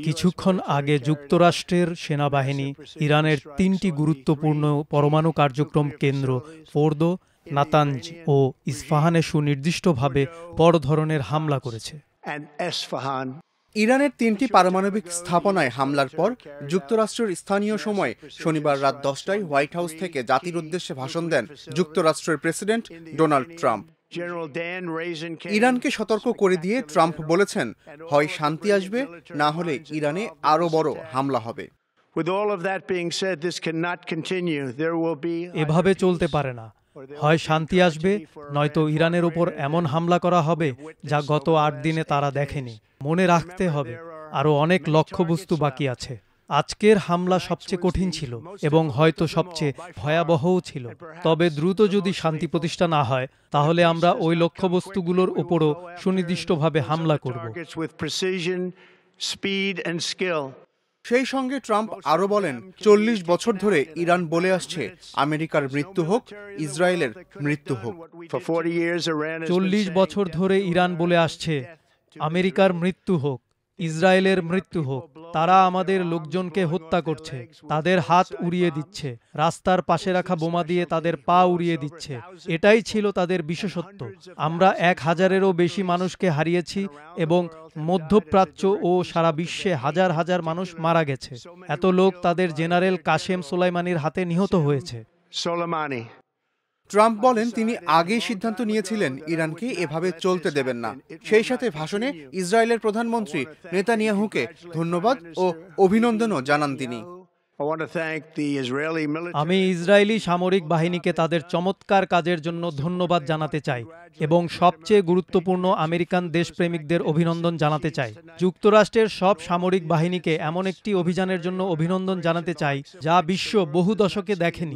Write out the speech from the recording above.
কিছুক্ষণ আগে যুক্তরাষ্ট্রের সেনাবাহিনী ইরানের ৩টি গুরুত্বপূর্ণ পরমাণু কার্যক্রম কেন্দ্র ফোর্দো, নাতানজ ও ইস্পাহানে সুনির্দিষ্টভাবে বড় ধরনের হামলা করেছে। ইরানের ৩টি পারমাণবিক স্থাপনায় হামলার পর যুক্তরাষ্ট্রের স্থানীয় সময় শনিবার রাত ১০টায় হোয়াইট হাউস থেকে জাতির উদ্দেশ্যে ভাষণ দেন যুক্তরাষ্ট্রের প্রেসিডেন্ট ডোনাল্ড ট্রাম্প। ইরানকে সতর্ক করে দিয়ে ট্রাম্প বলেছেন, হয় শান্তি আসবে, না হলে ইরানে আরও বড় হামলা হবে। এভাবে চলতে পারে না। হয় শান্তি আসবে, নয়তো ইরানের উপর এমন হামলা করা হবে যা গত ৮ দিনে তারা দেখেনি। মনে রাখতে হবে, আরও অনেক লক্ষ্যবস্তু বাকি আছে। আজকের হামলা সবচেয়ে কঠিন ছিল এবং হয়তো সবচেয়ে ভয়াবহও ছিল। তবে দ্রুত যদি শান্তি প্রতিষ্ঠা না হয়, তাহলে আমরা ওই লক্ষ্যবস্তুগুলোর উপরও সুনির্দিষ্টভাবে হামলা করব। সেই সঙ্গে ট্রাম্প আরও বলেন, ৪০ বছর ধরে ইরান বলে আসছে আমেরিকার মৃত্যু হোক, ইসরায়েলের মৃত্যু হোক। ৪০ বছর ধরে ইরান বলে আসছে আমেরিকার মৃত্যু হোক, ইসরায়েলের মৃত্যু হোক। তারা আমাদের লোকজনকে হত্যা করছে, তাদের হাত উড়িয়ে দিচ্ছে, রাস্তার পাশে রাখা বোমা দিয়ে তাদের পা উড়িয়ে দিচ্ছে। এটাই ছিল তাদের বিশেষত্ব। আমরা ১,০০০-এরও বেশি মানুষকে হারিয়েছি এবং মধ্যপ্রাচ্য ও সারা বিশ্বে হাজার হাজার মানুষ মারা গেছে। এত লোক তাদের জেনারেল কাসেম সোলাইমানির হাতে নিহত হয়েছে। ট্রাম্প বলেন, তিনি আগেই সিদ্ধান্ত নিয়েছিলেন ইরানকে এভাবে চলতে দেবেন না। সেই সাথে ভাষণে ইসরায়েলের প্রধানমন্ত্রী নেতানিয়াহুকে ধন্যবাদ ও অভিনন্দনও জানান তিনি। আমি ইসরায়েলি সামরিক বাহিনীকে তাদের চমৎকার কাজের জন্য ধন্যবাদ জানাতে চাই এবং সবচেয়ে গুরুত্বপূর্ণ আমেরিকান দেশপ্রেমিকদের অভিনন্দন জানাতে চাই। যুক্তরাষ্ট্রের সব সামরিক বাহিনীকে এমন একটি অভিযানের জন্য অভিনন্দন জানাতে চাই যা বিশ্ব বহু দশকে দেখেনি।